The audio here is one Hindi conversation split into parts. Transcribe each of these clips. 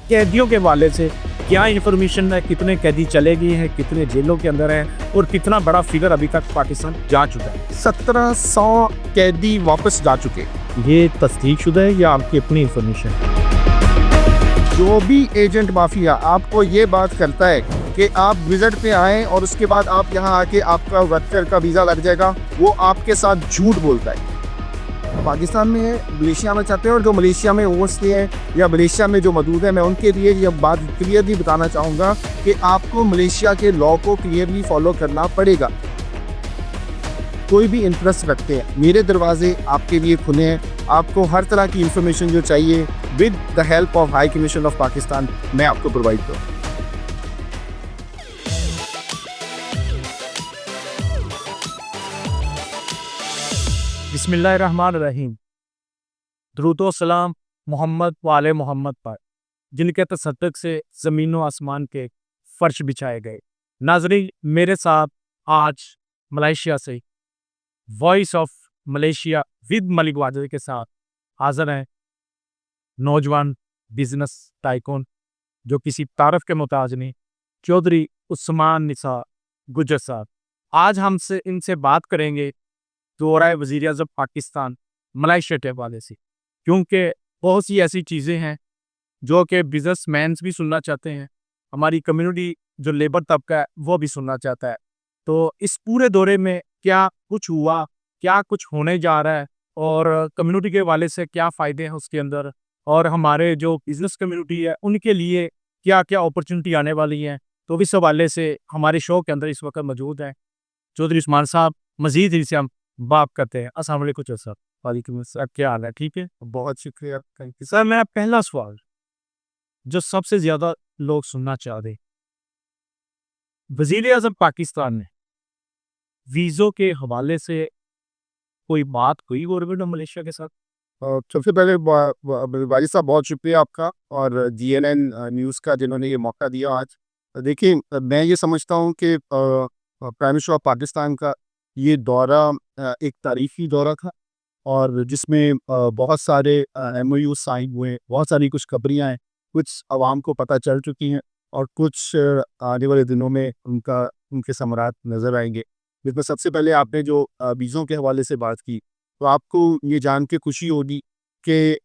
कैदियों के हवाले से क्या इन्फॉर्मेशन है, कितने कैदी चले गए हैं, कितने जेलों के अंदर हैं और कितना बड़ा फिगर अभी तक पाकिस्तान जा चुका है। 1700 कैदी वापस जा चुके। ये तस्दीक शुदा है या आपकी अपनी इन्फॉर्मेशन? जो भी एजेंट माफिया आपको ये बात करता है कि आप विजिट पे आएँ और उसके बाद आप यहाँ आके आपका वर्कर का वीज़ा लग जाएगा, वो आपके साथ झूठ बोलता है। पाकिस्तान में मलेशिया में चाहते हैं और जो मलेशिया में ओवरस्टे हैं या मलेशिया में जो मौजूद है, मैं उनके लिए ये बात क्लियरली बताना चाहूँगा कि आपको मलेशिया के लॉ को क्लियरली फॉलो करना पड़ेगा। कोई भी इंटरेस्ट रखते हैं, मेरे दरवाजे आपके लिए खुले हैं। आपको हर तरह की इंफॉर्मेशन जो चाहिए with the help of high commission of Pakistan मैं आपको प्रोवाइड करूँ। बिस्मिल्लाहिर्रहमानिर्रहीम। दरूद सलाम मोहम्मद वाले मोहम्मद पर, जिनके तसद्दुक से ज़मीन व आसमान के फर्श बिछाए गए। नाज़रीन, मेरे साथ आज मलेशिया से voice of Malaysia with Malik Wajid के साथ हाज़िर हैं नौजवान बिजनेस टाइकून जो किसी तारफ़ के मोहताज नहीं, चौधरी उस्मान निसार गुज्जर साहब। आज हमसे इनसे बात करेंगे दौरा वज़ीर-ए-आज़म पाकिस्तान मलेशिया के हवाले से, क्योंकि बहुत सी ऐसी चीज़ें हैं जो कि बिजनेसमैन्स भी सुनना चाहते हैं, हमारी कम्युनिटी जो लेबर तबका है वो भी सुनना चाहता है। तो इस पूरे दौरे में क्या कुछ हुआ, क्या कुछ होने जा रहा है और कम्युनिटी के हवाले से क्या फ़ायदे हैं उसके अंदर, और हमारे जो बिज़नेस कम्युनिटी है उनके लिए क्या-क्या अपॉर्चुनिटी आने वाली हैं, तो इस हवाले से हमारे शो के अंदर इस वक्त मौजूद हैं चौधरी उस्मान साहब। मज़ीद इनसे हम बात करते हैं। अस्सलाम वालेकुम चौधरी साहब। वालेकुम अस्सलाम, क्या हाल है? ठीक है? बहुत शुक्रिया, थैंक यू। सर, मेरा पहला सवाल जो सबसे ज़्यादा लोग सुनना चाह रहे हैं, वज़ीर-ए-आज़म पाकिस्तान ने वीज़ों के हवाले से कोई बात हुई गवर्नमेंट ऑफ मलेशिया के साथ? सबसे पहले वाजिद साहब बहुत शुक्रिया आपका और जीएनएन न्यूज़ का जिन्होंने ये मौका दिया आज। देखिए मैं ये समझता हूँ कि प्राइम मिनिस्टर ऑफ पाकिस्तान का ये दौरा एक तारीखी दौरा था और जिसमें बहुत सारे एमओयू साइन हुए, बहुत सारी खुशखबरियाँ हैं, कुछ आवाम को पता चल चुकी हैं और कुछ आने वाले दिनों में उनके समरात नज़र आएंगे। जिसमें सबसे पहले आपने जो वीज़ों के हवाले से बात की, तो आपको ये जान के खुशी होगी कि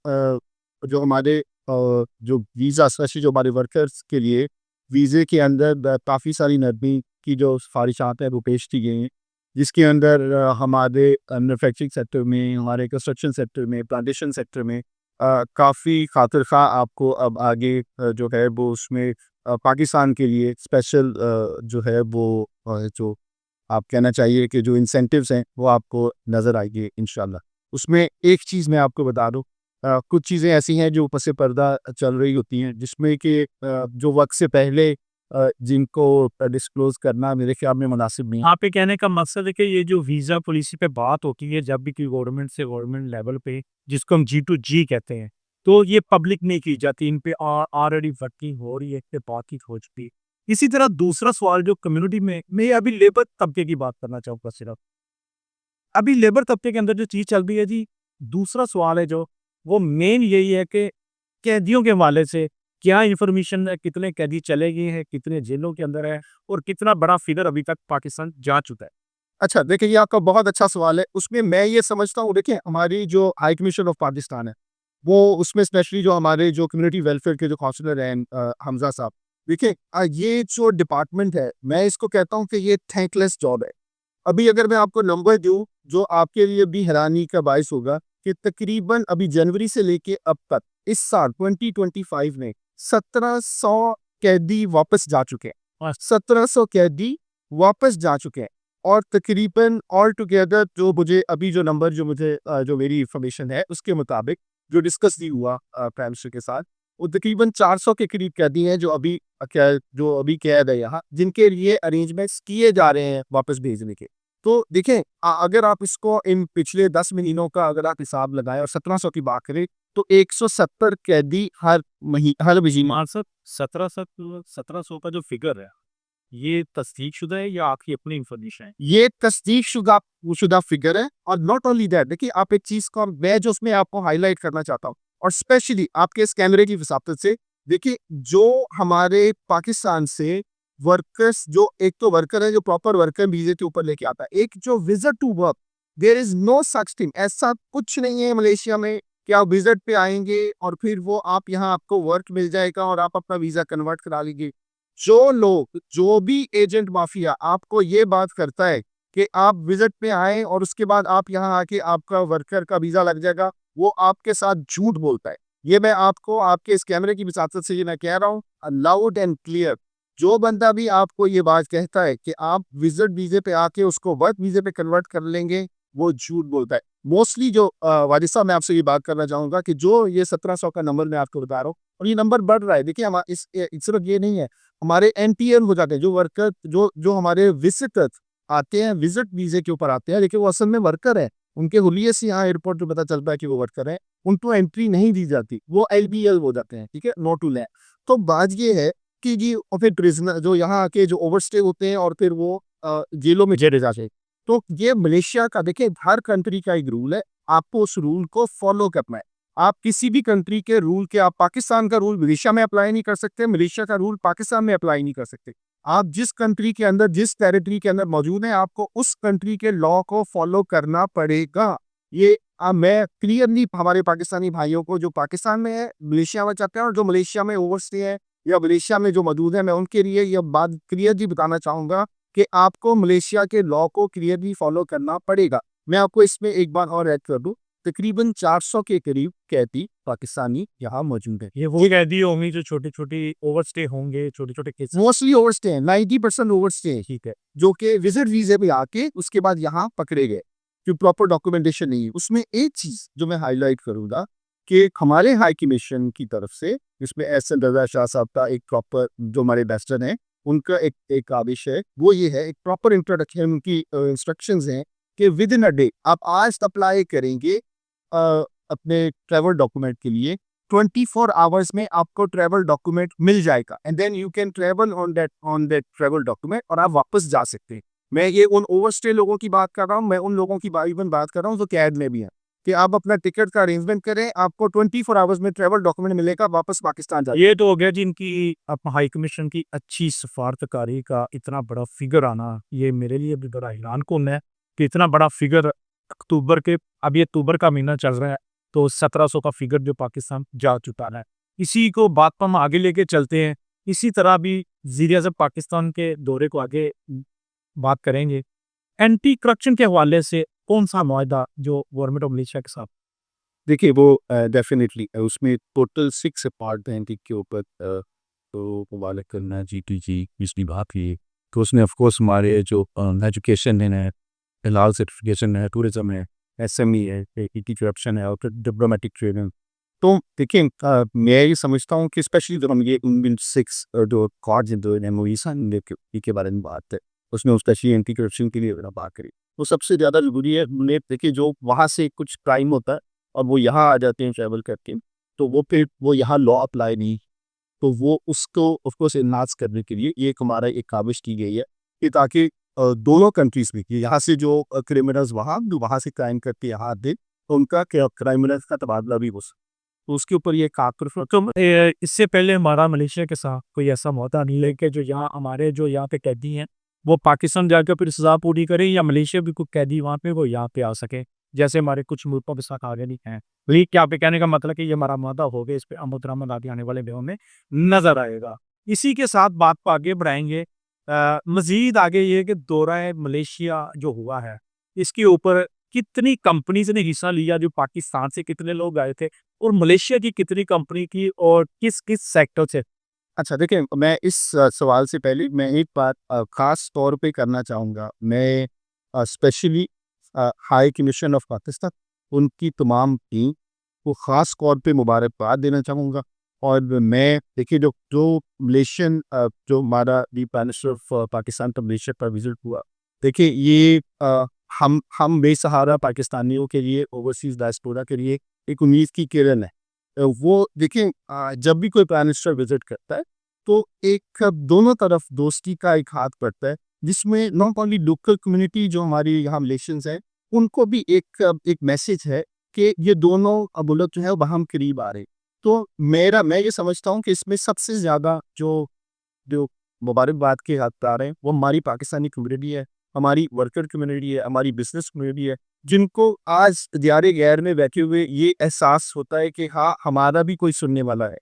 जो हमारे जो वीज़ा स्पेशली जो हमारे वर्कर्स के लिए वीज़े के अंदर काफ़ी सारी नरमी की जो सिफारिशात हैं वो पेश की गई हैं, जिसके अंदर हमारे मैन्युफैक्चरिंग सेक्टर में, हमारे कंस्ट्रक्शन सेक्टर में, प्लांटेशन सेक्टर में काफ़ी खातिर खा आपको अब आगे जो है वो उसमें पाकिस्तान के लिए स्पेशल जो है वो जो आप कहना चाहिए कि जो इंसेंटिव्स हैं वो आपको नज़र आएंगे इंशाल्लाह। उसमें एक चीज़ मैं आपको बता दूँ, कुछ चीज़ें ऐसी हैं जो पस पर्दा चल रही होती हैं जिसमें कि जो वक्त से पहले जिनको डिस्क्लोज़ करना मेरे ख्याल में मुनासिब नहीं है। यहाँ पे कहने का मकसद है कि ये जो वीज़ा पॉलिसी पे बात होती है जब भी कोई गवर्नमेंट से गवर्नमेंट लेवल पे, जिसको हम G2G कहते हैं, तो ये पब्लिक नहीं की जाती, इन पे ऑलरेडी वर्किंग हो रही है, इस पे बातचीत हो चुकी है। इसी तरह दूसरा सवाल जो कम्युनिटी में मैं अभी लेबर तबके की बात करना चाहूँगा सिर्फ। अभी लेबर तबके के अंदर जो चीज़ चल रही है जी, दूसरा सवाल है जो, वो मेन यही है कि कैदियों के हवाले से क्या इन्फॉर्मेशन है, कितने कैदी चले गए हैं, कितने जेलों के अंदर है और कितना बड़ा फिगर अभी तक पाकिस्तान जा चुका है? अच्छा, देखिए ये आपका बहुत अच्छा सवाल है। उसमें मैं ये समझता हूँ, देखिए हमारी जो हाई कमीशन ऑफ पाकिस्तान है, वो उसमें स्पेशली जो हमारे जो कम्युनिटी वेलफेयर के जो काउंसलर हैं हमज़ा साहब, देखिए ये जो डिपार्टमेंट है, मैं इसको कहता हूँ कि ये थैंकलेस जॉब है। अभी अगर मैं आपको नंबर दूँ, जो आपके लिए भी हैरानी का बायस होगा कि तकरीबन अभी जनवरी से लेके अब तक इस साल 2025 में 1700 कैदी वापस जा चुके हैं। बस 1700 कैदी वापस जा चुके हैं और तकरीबन ऑल टुगेदर जो मुझे अभी जो नंबर जो मुझे जो मेरी इंफॉर्मेशन है उसके मुताबिक जो डिस्कस नहीं हुआ प्राइम मिनिस्टर के साथ, वो तकरीबन 400 के करीब कैदी हैं जो अभी कैद है यहाँ, जिनके लिए अरेंजमेंट्स किए जा रहे हैं वापस भेजने के। तो देखें अगर आप इसको इन पिछले 10 महीनों का अगर आप हिसाब लगाएं और 1700 की बात करें, तो 170 कैदी हर महीने। मानसद 1700 का जो फिगर है, ये तस्दीक शुदा है या आपकी अपनी इंफॉर्मेशन है? ये तस्दीक शुदा फिगर है और नॉट ओनली दैट, देखिए आप एक चीज को मैं जो उसमें आपको हाईलाइट करना चाहता हूँ और स्पेशली आपके इस कैमरे की वसातत से देखिए, जो हमारे पाकिस्तान से वर्कर्स, जो एक तो वर्कर है जो प्रॉपर वर्कर वीज़े के ऊपर लेके आता है, एक जो visit to work, there is no such thing, ऐसा कुछ नहीं है मलेशिया में कि आप विज़िट पे आएँगे और फिर वो आप यहाँ आपको वर्क मिल जाएगा और आप अपना वीज़ा कन्वर्ट करा लीजिए। जो लोग, जो भी एजेंट माफिया आपको ये बात करता है कि आप विज़िट पे आएँ और उसके बाद आप यहाँ आके आपका वर्कर का वीज़ा लग जाएगा, वो आपके साथ झूठ बोलता है। ये मैं आपको आपके इस कैमरे की विसातत से ये मैं कह रहा हूँ, लाउड एंड क्लियर। जो बंदा भी आपको ये बात कहता है कि आप विज़िट वीज़े पे आके उसको वर्क वीज़े पे कन्वर्ट कर लेंगे, वो झूठ बोलता है। मोस्टली जो वाजिद साहब, मैं आपसे ये बात करना चाहूँगा कि जो ये 1700 का नंबर मैं आपको बता रहा हूँ और ये नंबर बढ़ रहा है। देखिए, सिर्फ ये नहीं है, हमारे एनटीएन हो जाते हैं, जो वर्कर, जो जो हमारे विज़िटर्स आते हैं, विज़िट वीज़े के ऊपर आते हैं, लेकिन वो असल में वर्कर हैं। उनके हुलिये से यहाँ एयरपोर्ट पे पता चलता है कि वो वर्कर हैं, उनको एंट्री नहीं दी जाती, वो एलबीएल हो जाते हैं, ठीक है? No to land. तो बात ये है कि जी, और फिर प्रिज़नर जो यहाँ आके जो ओवरस्टे होते हैं और फिर वो जेलों में जेरे जाते हैं। तो ये मलेशिया का, देखिए, हर कंट्री का एक रूल है, आपको उस रूल को फ़ॉलो करना है। आप किसी भी कंट्री के रूल के, आप पाकिस्तान का रूल मलेशिया में अप्लाई नहीं कर सकते, मलेशिया का रूल पाकिस्तान में अप्लाई नहीं कर सकते। आप जिस कंट्री के अंदर, जिस टेरिटरी के अंदर मौजूद हैं, आपको उस कंट्री के लॉ को फ़ॉलो करना पड़ेगा। ये मैं क्लियरली हमारे पाकिस्तानी भाइयों को, जो पाकिस्तान में है, मलेशिया में चाहते हैं और जो मलेशिया में ओवरस्टे हैं या मलेशिया में जो मौजूद है, मैं उनके लिए ये बात क्लियरली बताना चाहूँगा कि आपको मलेशिया के लॉ को क्लियरली फ़ॉलो करना पड़ेगा। मैं आपको इसमें एक बात और ऐड कर दूँ, तकरीबन 400 के करीब कैदी पाकिस्तानी यहाँ मौजूद हैं। ये वो कैदी होंगी जो छोटी-छोटी ओवरस्टे होंगे, छोटे-छोटे केसेस। मोस्टली ओवरस्टे हैं, 90% ओवरस्टे हैं, ठीक है। जो कि विज़िट वीज़े पे आके उसके बाद यहाँ पकड़े गए, कि प्रॉपर डॉक्यूमेंटेशन नहीं है। उसमें एक चीज़ जो मैं हाइलाइट करूँगा कि हमारे हाई कमीशन की तरफ से, जिसमें एहसन रज़ा शाह साहब का एक प्रॉपर, जो हमारे एम्बेसडर हैं, उनका एक एक काविश है, वो ये है, एक प्रॉपर इंट्रोडक्शन, उनकी इंस्ट्रक्शंस हैं कि विदिन अ डे आप आज अप्लाई करेंगे अपने ट्रैवल डॉक्यूमेंट के लिए, 24 आवर्स में आपको ट्रैवल डॉक्यूमेंट मिल जाएगा and then you can travel on that travel document, और आप वापस जा सकते हैं। मैं ये उन ओवरस्टे लोगों की बात कर रहा हूँ, मैं उन लोगों की बात कर रहा हूँ जो कैद में भी हैं, कि आप अपना टिकट का अरेंजमेंट करें, आपको 24 आवर्स में ट्रैवल डॉक्यूमेंट मिलेगा, वापस पाकिस्तान जा। ये तो हो गया जिनकी हाई कमीशन की अच्छी सिफारतकारी का इतना बड़ा फिगर आना, ये मेरे लिए भी बड़ा हैरान-कुन है कि इतना बड़ा फिगर अक्टूबर के, अब ये अक्टूबर का महीना चल रहा है, तो 1700 का फिगर जो पाकिस्तान जा चुका है। इसी को बात को हम आगे लेके चलते हैं। इसी तरह भी वज़ीर-ए-आज़म पाकिस्तान के दौरे को आगे बात करेंगे। एंटी करप्शन के हवाले से कौन-सा मुआहदा जो गवर्नमेंट ऑफ मलेशिया के साथ। देखिए, वो डेफ़िनेटली उसमें टोटल 6 पार्ट हैं के ऊपर, तो मुबारक करना जी पिछली बात की, तो उसमें ऑफ कोर्स हमारे जो एजुकेशन है, हलाल सर्टिफिकेशन है, टूरिज़्म है, एसएमई है, एंटी करप्शन है और फिर डिप्लोमेटिक ट्रेनिंग। तो देखिए, मैं ये समझता हूँ कि स्पेशली जब हम ये उन 6 जो कॉर्ड्स हैं, जो एमओईज़ हैं, के बारे में बात है, उसमें स्पेशली एंटी करप्शन के लिए अगर आप बात करें, तो सबसे ज़्यादा ज़रूरी है, उन्हें देखिए, जो वहाँ से कुछ क्राइम होता है और वो यहाँ आ जाते हैं ट्रैवल करके, तो वो फिर वो यहाँ लॉ अप्लाई नहीं, तो वो उसको ऑफ कोर्स इनहांस करने के लिए ये एक हमारा एक काविश की गई है कि ताकि दोनों कंट्रीज़ में, कि यहाँ से जो क्रिमिनल्स वहाँ से क्राइम करके यहाँ आते, तो उनका क्रिमिनल्स का तबादला भी हो सके। तो उसके ऊपर ये काफ़ी। तो इससे पहले हमारा मलेशिया के साथ कोई ऐसा मौका नहीं है कि जो यहाँ हमारे जो यहाँ पे कैदी हैं, वो पाकिस्तान जाकर फिर सज़ा पूरी करें, या मलेशिया भी कोई कैदी वहाँ पे वो यहाँ पे आ सके, जैसे हमारे कुछ मुल्कों के साथ आगे नहीं हैं। वही क्या पे कहने का मतलब कि ये हमारा मुआहदा हो गया, इस पे अमल-दरामद आगे आने वाले दिनों में नज़र आएगा। इसी के साथ बात को आगे बढ़ाएँगे। मज़ीद आगे ये कि दौरा मलेशिया जो हुआ है, इसके ऊपर कितनी कंपनीज़ ने हिस्सा लिया, जो पाकिस्तान से कितने लोग आए थे? और मलेशिया की कितनी कंपनी की और किस-किस सेक्टर से? अच्छा, देखिए, मैं इस सवाल से पहले मैं एक बात ख़ास तौर पे करना चाहूँगा। मैं specially high commission of Pakistan, उनकी तमाम टीम को ख़ास तौर पे मुबारकबाद देना चाहूँगा। और मैं, देखिए, जो जो मलेशियन जो हमारा दी प्राइम मिनिस्टर ऑफ पाकिस्तान का मलेशिया पर विज़िट हुआ, देखिए, ये हम बेसहारा पाकिस्तानियों के लिए, ओवरसीज़ डायस्पोरा के लिए एक उम्मीद की किरण है। वो देखिए, जब भी कोई प्राइम मिनिस्टर विज़िट करता है, तो एक दोनों तरफ दोस्ती का एक हाथ पड़ता है, जिसमें नॉट ओनली लोकल कम्युनिटी जो हमारी यहाँ रिलेशंस हैं, उनको भी एक मैसेज है कि ये दोनों मुल्क जो है, वह हम करीब आ रहे हैं। तो मैं ये समझता हूँ कि इसमें सबसे ज़्यादा जो जो मुबारकबाद के हकदार हैं, वो हमारी पाकिस्तानी कम्युनिटी है, हमारी वर्कर कम्युनिटी है, हमारी बिज़नेस कम्युनिटी है, जिनको आज दियार-ए-गैर में बैठे हुए ये एहसास होता है कि हाँ, हमारा भी कोई सुनने वाला है।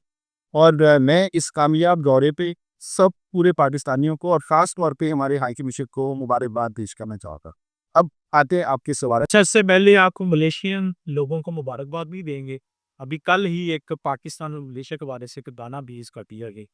और मैं इस कामयाब दौरे पे सब पूरे पाकिस्तानियों को और ख़ास तौर पे हमारे हाई कमीशन को मुबारकबाद पेश करना चाहता। अब आते हैं आपके सवाल। अच्छा, इससे पहले आपको मलेशियन लोगों को मुबारकबाद भी देंगे। अभी कल ही एक पाकिस्तान और मलेशिया के बारे से एक गाना भी इसका दिया गया।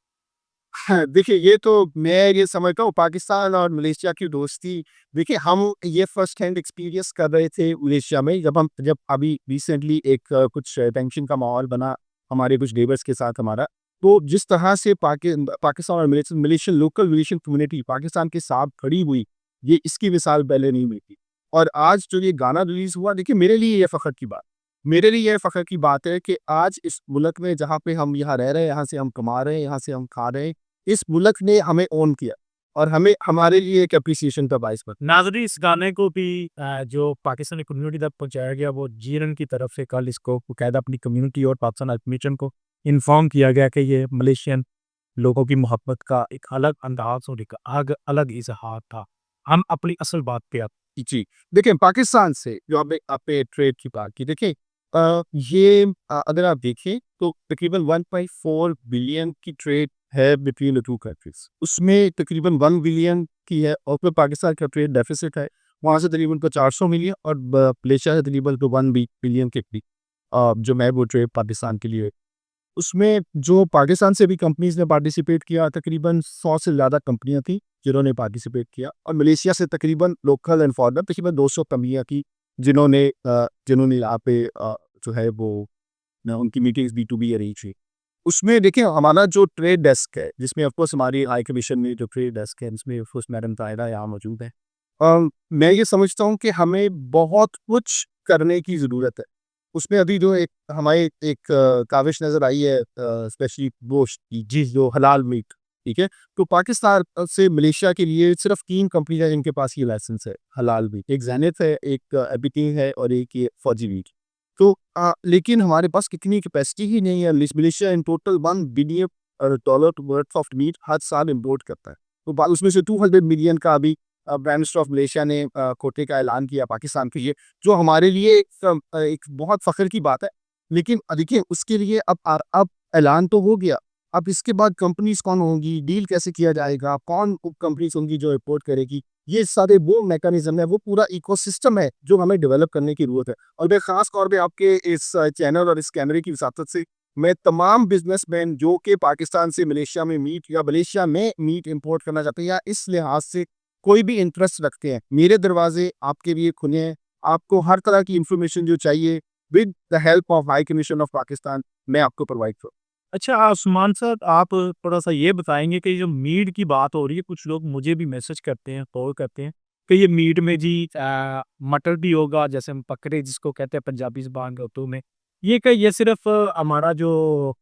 हाँ, देखिए ये तो मैं ये समझता हूँ पाकिस्तान और मलेशिया की दोस्ती। देखिए हम ये फर्स्ट हैंड एक्सपीरियंस कर रहे थे मलेशिया में जब अभी रिसेंटली एक कुछ टेंशन का माहौल बना हमारे कुछ नेबर्स के साथ हमारा। तो जिस तरह से पाकिस्तान और Malaysian local Malaysian community Pakistan के साथ खड़ी हुई, ये इसकी मिसाल पहले नहीं मिली थी। और आज जो ये गाना रिलीज हुआ, देखिए मेरे लिए ये फ़ख्र की बात है कि आज इस मुल्क में जहाँ पे हम यहाँ रह रहे हैं, यहाँ से हम कमा रहे हैं, यहाँ से हम खा रहे हैं, इस मुल्क ने हमें ओन किया और हमें हमारे लिए एक एप्रिसिएशन का बाइस बना। नाज़रीन, इस गाने को भी जो पाकिस्तानी कम्युनिटी तक पहुँचाया गया, वो जीएनएन की तरफ से कल इसको बाकायदा अपनी कम्युनिटी और पाकिस्तान हाई कमीशन को इन्फॉर्म किया गया कि ये मलेशियन लोगों की मोहब्बत का एक अलग अंदाज़ और एक अलग इज़हार था। हम अपनी असल बात पे आते जी, देखिए पाकिस्तान से जो आपने आपने ट्रेड की बात की, देखिए ये अगर आप देखें तो तकरीबन 1.4 बिलियन की ट्रेड है बिटवीन द टू कंट्रीज़। उसमें तकरीबन 1 बिलियन की है और फिर पाकिस्तान का ट्रेड डेफिसिट है। वहाँ से तकरीबन को 400 मिलियन और मलेशिया से तकरीबन को 1 बिलियन के करीब जो है वो ट्रेड पाकिस्तान के लिए। उसमें जो पाकिस्तान से भी कंपनीज़ ने पार्टिसिपेट किया, तकरीबन 100 से ज़्यादा कंपनियाँ थी, जिन्होंने पार्टिसिपेट किया और मलेशिया से तकरीबन लोकल एंड फॉरेनर तकरीबन 200 कंपनियाँ की, जिन्होंने यहाँ पे जो है वो न उनकी मीटिंग्स B2B अरेंज हुई। उसमें देखिए हमारा जो ट्रेड डेस्क है, जिसमें ऑफ कोर्स हमारी हाई कमीशन में जो ट्रेड डेस्क है, उसमें ऑफ कोर्स मैडम ताहिरा यहाँ मौजूद है। मैं ये समझता हूँ कि हमें बहुत कुछ करने की ज़रूरत है। उसमें अभी जो एक हमारी एक काविश नज़र आई है स्पेशली गोश्त की, जी जो हलाल मीट, ठीक है? तो पाकिस्तान से मलेशिया के लिए सिर्फ़ 3 कंपनी है जिनके पास ये लाइसेंस है हलाल मीट। एक ज़ेनिथ है, एक एबीटी है और एक ये फौजी मीट। तो लेकिन हमारे पास इतनी कैपेसिटी ही नहीं है। Malaysia in total 1 billion dollar worth of meat हर साल इम्पोर्ट करता है। तो उसमें से 200 मिलियन का अभी प्राइम मिनिस्टर ऑफ मलेशिया ने कोटे का ऐलान किया पाकिस्तान के लिए, जो हमारे लिए एक बहुत फ़ख्र की बात है। लेकिन देखिए उसके लिए अब ऐलान तो हो गया, अब इसके बाद कंपनीज़ कौन होंगी, डील कैसे किया जाएगा, कौन कंपनीज़ होंगी जो इम्पोर्ट करेगी, ये सारे वो मैकेनिज़्म है, वो पूरा इकोसिस्टम है जो हमें डेवलप करने की ज़रूरत है। और मैं ख़ास तौर पे आपके इस चैनल और इस कैमरे की वसातत से मैं तमाम बिज़नेसमैन जो कि पाकिस्तान से मलेशिया में मीट या मलेशिया में मीट इम्पोर्ट करना चाहते हैं या इस लिहाज से कोई भी इंटरेस्ट रखते हैं, मेरे दरवाजे आपके लिए खुले हैं। आपको हर तरह की इंफॉर्मेशन जो चाहिए with the help of high commission of Pakistan मैं आपको प्रोवाइड करूँ। अच्छा, आसमान साहब, आप थोड़ा-सा ये बताएँगे कि जो मीट की बात हो रही है, कुछ लोग मुझे भी मैसेज करते हैं, कॉल करते हैं कि ये मीट में जी मटर भी होगा, जैसे हम बकरे जिसको कहते हैं पंजाबी ज़ुबान में, उर्दू में। ये सिर्फ़ हमारा जो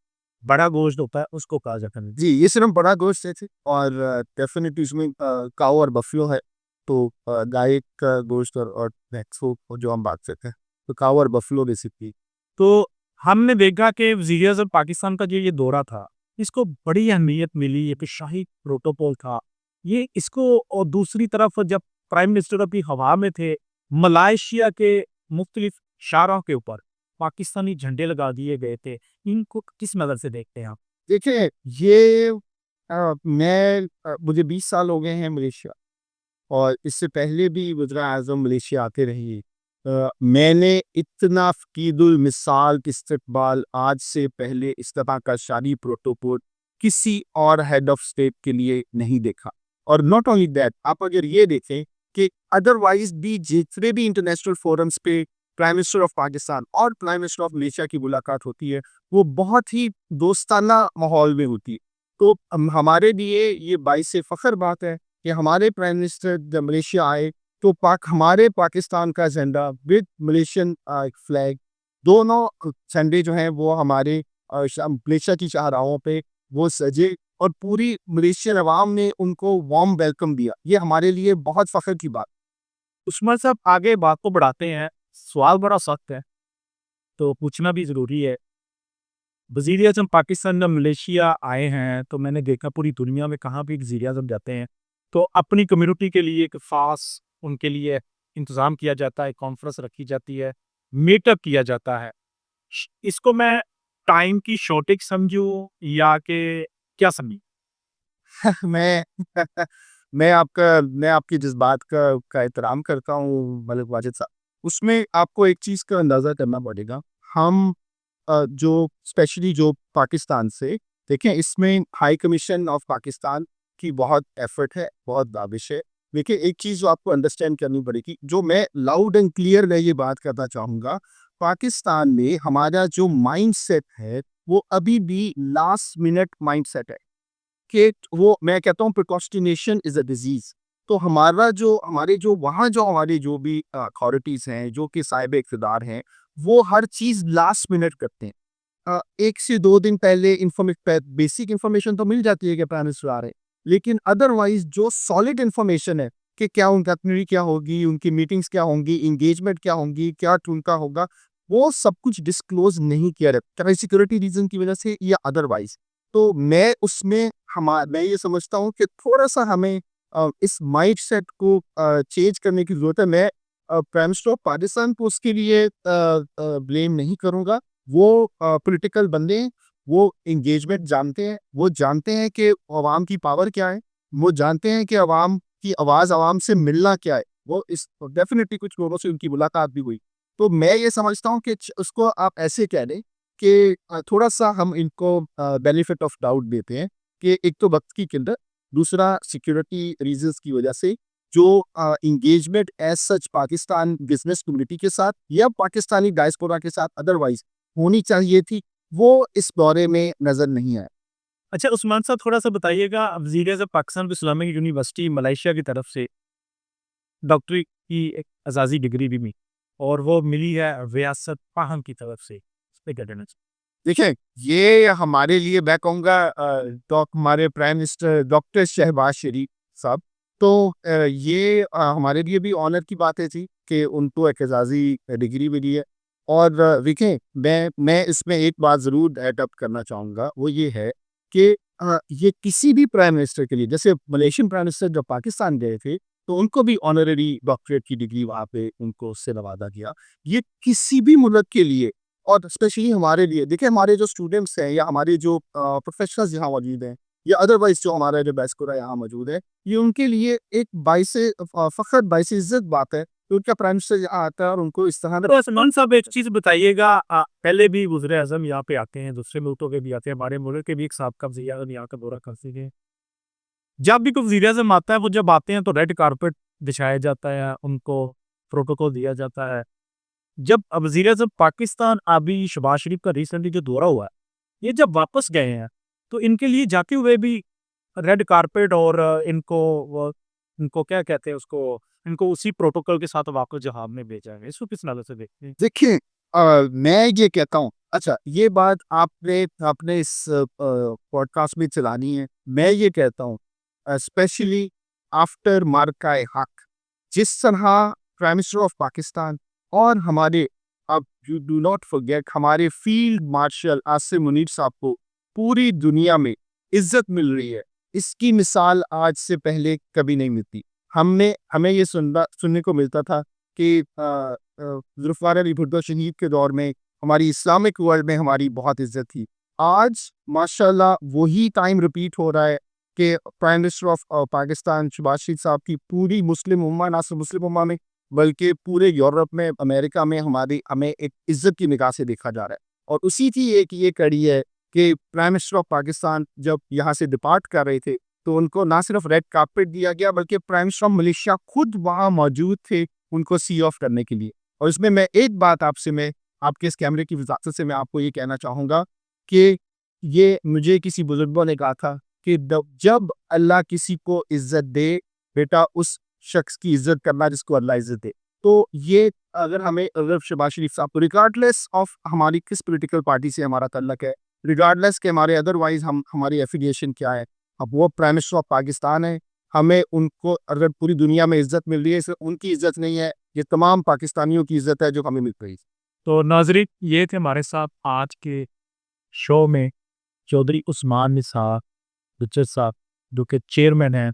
बड़ा गोश्त होता है, उसको कहा जाता है। जी, ये सिर्फ़ बड़ा गोश्त है जी और डेफ़िनिटली इसमें काऊ और बफ़लो है। तो गाय का गोश्त और भैंस को जो हम बात करते हैं, तो काऊ और बफ़लो बेसिकली। तो हमने देखा कि वज़ीर-ए-आज़म पाकिस्तान का जो ये दौरा था, इसको बड़ी अहमियत मिली, एक शाही प्रोटोकॉल था। ये इसको और दूसरी तरफ जब प्राइम मिनिस्टर अभी हवा में थे, मलाइशिया के मुख्तलिफ शाहराह के ऊपर पाकिस्तानी झंडे लगा दिए गए थे। इनको किस नज़र से देखते हैं आप? देखिए ये मुझे 20 साल हो गए हैं मलेशिया और इससे पहले भी वज़ीर-ए-आज़म मलेशिया आते रहे हैं। मैंने इतना फ़कीदुल मिसाल इस्तकबाल आज से पहले इस तरह का शाही प्रोटोकॉल किसी और हेड ऑफ स्टेट के लिए नहीं देखा। और नॉट ओनली दैट, आप अगर ये देखें कि अदरवाइज़ भी जितने भी इंटरनेशनल फोरम्स पे प्राइम मिनिस्टर ऑफ पाकिस्तान और प्राइम मिनिस्टर ऑफ मलेशिया की मुलाकात होती है, वो बहुत ही दोस्ताना माहौल में होती है। तो हमारे लिए ये बाइस फ़ख्र बात है कि हमारे प्राइम मिनिस्टर जब मलेशिया आए तो हमारे पाकिस्तान का झंडा विद मलेशियन फ्लैग दोनों झंडे जो हैं वो हमारे मलेशिया की शाहराहों पे वो सजे और पूरी मलेशियन अवाम ने उनको वार्म वेलकम दिया। ये हमारे लिए बहुत फ़ख्र की बात। उस्मान साहब, आगे बात को बढ़ाते हैं। सवाल बड़ा सख्त है, तो पूछना भी ज़रूरी है। वज़ीर आज़म पाकिस्तान जब मलेशिया आए हैं, तो मैंने देखा पूरी दुनिया में कहाँ भी वज़ीर आज़म जाते हैं, तो अपनी कम्युनिटी के लिए एक ख़ास उनके लिए इंतज़ाम किया जाता है, कॉन्फ्रेंस रखी जाती है, मीटअप किया जाता है। इसको मैं टाइम की शॉर्टेज समझूँ या कि क्या समझूँ? मैं मैं आपकी जिस बात का एहतराम करता हूँ मलिक वाजिद साहब, उसमें आपको एक चीज़ का अंदाज़ा करना पड़ेगा। हम जो स्पेशली जो पाकिस्तान से देखें, इसमें हाई कमीशन ऑफ पाकिस्तान की बहुत एफर्ट है, बहुत दाबिश है। देखिए, एक चीज़ जो आपको अंडरस्टैंड करनी पड़ेगी, जो मैं लाउड एंड क्लियर मैं ये बात करना चाहूँगा, पाकिस्तान में हमारा जो माइंडसेट है, वो अभी भी लास्ट मिनट माइंडसेट है। कि वो मैं कहता हूँ प्रोक्रास्टिनेशन इज़ अ डिज़ीज़। तो हमारे जो भी अथॉरिटीज़ हैं, जो कि साहिब इक़्तिदार हैं, वो हर चीज़ लास्ट मिनट करते हैं। 1 से 2 दिन पहले बेसिक इन्फॉर्मेशन तो मिल जाती है कि प्राइम मिनिस्टर आ रहे हैं। लेकिन अदरवाइज़ जो सॉलिड इन्फॉर्मेशन है कि क्या उनका इटिनरी क्या होगी, उनकी मीटिंग्स क्या होंगी, एंगेजमेंट क्या होंगी, क्या उनका होगा, वो सब कुछ डिस्क्लोज़ नहीं किया जाता, चाहे सिक्योरिटी रीज़न की वज़ह से या अदरवाइज़। तो मैं ये समझता हूँ कि थोड़ा-सा हमें इस माइंडसेट को चेंज करने की ज़रूरत है। मैं प्राइम मिनिस्टर ऑफ पाकिस्तान को उसके लिए ब्लेम नहीं करूँगा। वो पॉलिटिकल बंदे हैं, वो एंगेजमेंट जानते हैं, वो जानते हैं कि अवाम की पावर क्या है, वो जानते हैं कि अवाम की आवाज़ अवाम से मिलना क्या है। वो इस डेफ़िनिटली कुछ लोगों से उनकी मुलाकात भी हुई। तो मैं ये समझता हूँ कि उसको आप ऐसे कह दें कि थोड़ा-सा हम इनको बेनिफिट ऑफ डाउट देते हैं कि एक तो वक़्त की किल्लत, दूसरा सिक्योरिटी रीज़न्स की वजह से जो engagement as such Pakistan business community के साथ या पाकिस्तानी डायस्पोरा के साथ अदरवाइज़ होनी चाहिए थी, वो इस दौरे में नज़र नहीं आया। अच्छा उस्मान साहब थोड़ा-सा बताइएगा वज़ीर-ए-आज़म पाकिस्तान इस्लामिक यूनिवर्सिटी मलेशिया की तरफ से डॉक्टरी की एक एज़ाज़ी डिग्री भी मिली और वो मिली है रियासत पाहम की तरफ से। इस पे क्या कहना चाहिए? देखिए, ये हमारे लिए मैं कहूँगा हमारे prime minister doctor Shahbaz Sharif साहब, तो हमारे लिए भी ऑनर की बातें थी कि उनको एक एज़ाज़ी डिग्री मिली है। और देखिए, मैं इसमें एक बात ज़रूर ऐड अप करना चाहूँगा, वो ये है कि ये किसी भी प्राइम मिनिस्टर के लिए, जैसे मलेशियन प्राइम मिनिस्टर जब पाकिस्तान गए थे, तो उनको भी ऑनररी डॉक्टरेट की डिग्री वहाँ पे उनको उससे नवाज़ा गया। ये किसी भी मुल्क के लिए और स्पेशली हमारे लिए, देखिए हमारे जो स्टूडेंट्स हैं या हमारे जो प्रोफेशनल्स यहाँ मौजूद हैं या अदरवाइज जो हमारा जो डायस्पोरा यहाँ मौजूद है, ये उनके लिए एक फ़ख्र बाइस इज़्ज़त बात है कि उनका प्राइम मिनिस्टर यहाँ आता है और उनको इस तरह तो उस्मान साहब एक चीज़ बताइएगा पहले भी वज़ीर-ए-आज़म यहाँ पे आते हैं, दूसरे मुल्कों के भी आते हैं, हमारे मुल्क के भी एक साबका वज़ीर-ए-आज़म यहाँ का दौरा कर चुके हैं। जब भी कोई वज़ीर-ए-आज़म आता है, वो जब आते हैं तो रेड कारपेट बिछाया जाता है, उनको प्रोटोकॉल दिया जाता है। जब वज़ीर-ए-आज़म पाकिस्तान अभी शहबाज शरीफ का रिसेंटली जो दौरा हुआ है, ये जब वापस गए हैं, तो इनके लिए जाते हुए भी रेड कारपेट और इनको क्या कहते हैं उसको, इनको उसी प्रोटोकॉल के साथ वापस जहाज़ में भेजा है। इसको किस नज़र से देखते हैं? देखिए, मैं ये कहता हूँ, अच्छा ये बात आपने आपने इस पॉडकास्ट में चलानी है। मैं ये कहता हूँ स्पेशली आफ्टर मार्का ए हक, जिस तरह प्राइम मिनिस्टर ऑफ पाकिस्तान और हमारे, अब यू डू नॉट फॉरगेट, हमारे फील्ड मार्शल आसिम मुनीर साहब को पूरी दुनिया में इज्जत मिल रही है, इसकी मिसाल आज से पहले कभी नहीं मिलती। हमें ये सुनने को मिलता था कि ज़ुल्फ़िकार अली भुट्टो शहीद के दौर में हमारी इस्लामिक वर्ल्ड में हमारी बहुत इज़्ज़त थी। आज माशाल्लाह वही टाइम रिपीट हो रहा है कि prime minister of Pakistan Shahbaz Sharif साहब की पूरी मुस्लिम उम्मा, ना सिर्फ मुस्लिम उम्मा में बल्कि पूरे यूरोप में, अमेरिका में हमें एक इज़्ज़त की निगाह से देखा जा रहा है। और उसी की एक ये कड़ी है कि प्राइम मिनिस्टर ऑफ पाकिस्तान जब यहाँ से डिपार्ट कर रहे थे, तो उनको ना सिर्फ रेड कार्पेट दिया गया बल्कि प्राइम मिनिस्टर ऑफ मलेशिया खुद वहाँ मौजूद थे उनको सी ऑफ करने के लिए। और इसमें मैं एक बात मैं आपके इस कैमरे की वजाहत से मैं आपको ये कहना चाहूँगा कि ये मुझे किसी बुजुर्गों ने कहा था कि जब अल्लाह किसी को इज़्ज़त दे, बेटा उस शख्स की इज़्ज़त करना जिसको अल्लाह इज़्ज़त दे। तो ये अगर शहबाज शरीफ साहब को रिगार्डलेस ऑफ हमारी किस पॉलिटिकल पार्टी से हमारा तल्लक है, रिगार्डलेस के हमारे अदरवाइज़ हमारी एफ़िलिएशन क्या है, अब वो प्राइम मिनिस्टर ऑफ पाकिस्तान है, हमें उनको अगर पूरी दुनिया में इज़्ज़त मिल रही है, सिर्फ़ उनकी इज़्ज़त नहीं है, ये तमाम पाकिस्तानियों की इज़्ज़त है जो हमें मिल रही है। तो नाज़रीन ये थे हमारे साथ आज के शो में चौधरी उस्मान निसार बचर साहब जो कि चेयरमैन हैं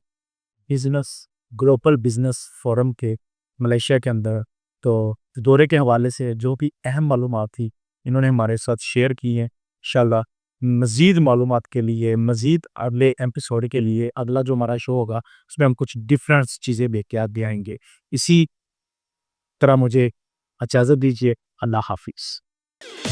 ग्लोबल बिजनेस फोरम के मलेशिया के अंदर, तो दौरे के हवाले से जो भी अहम मालूमात थी इन्होंने हमारे साथ शेयर की हैं। इंशाल्लाह मज़ीद मालूमात के लिए, मज़ीद अगले एपिसोड के लिए, अगला जो हमारा शो होगा उसमें हम कुछ डिफरेंट चीज़ें लेके आगे आएँगे। इसी तरह मुझे इजाज़त दीजिए। अल्लाह हाफ़िज़।